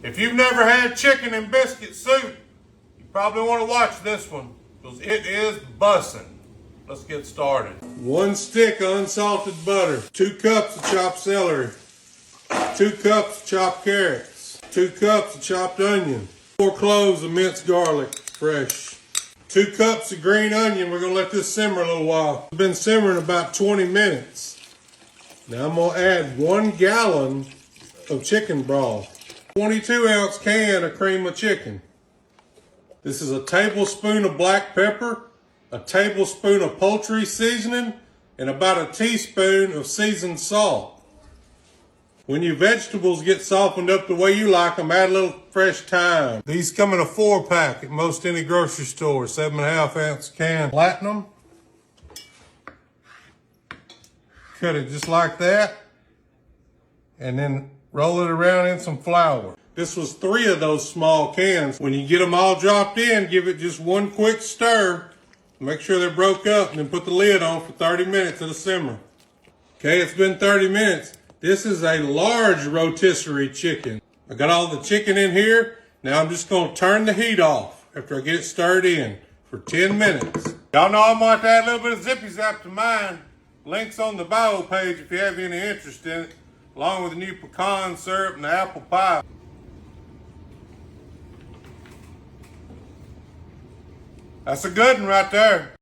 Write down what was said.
If you've never had chicken and biscuit soup, you probably want to watch this one because it is bussin'. Let's get started. 1 stick of unsalted butter, 2 cups of chopped celery, 2 cups of chopped carrots, 2 cups of chopped onion, 4 cloves of minced garlic, fresh, 2 cups of green onion. We're gonna let this simmer a little while. It's been simmering about 20 minutes. Now I'm gonna add 1 gallon of chicken broth, 22-ounce can of cream of chicken. This is a tablespoon of black pepper, a tablespoon of poultry seasoning, and about a teaspoon of seasoned salt. When your vegetables get softened up the way you like them, add a little fresh thyme. These come in a 4-pack at most any grocery store, 7.5-ounce can. Flatten them. Cut it just like that. And then roll it around in some flour. This was 3 of those small cans. When you get them all dropped in, give it just 1 quick stir. Make sure they're broke up and then put the lid on for 30 minutes at a simmer. Okay, it's been 30 minutes. This is a large rotisserie chicken. I got all the chicken in here. Now I'm just gonna turn the heat off after I get it stirred in for 10 minutes. Y'all know I'm gonna have to add a little bit of Zippy Zap to mine. Links on the bio page if you have any interest in it, along with the new pecan syrup and the apple pie. That's a good one right there.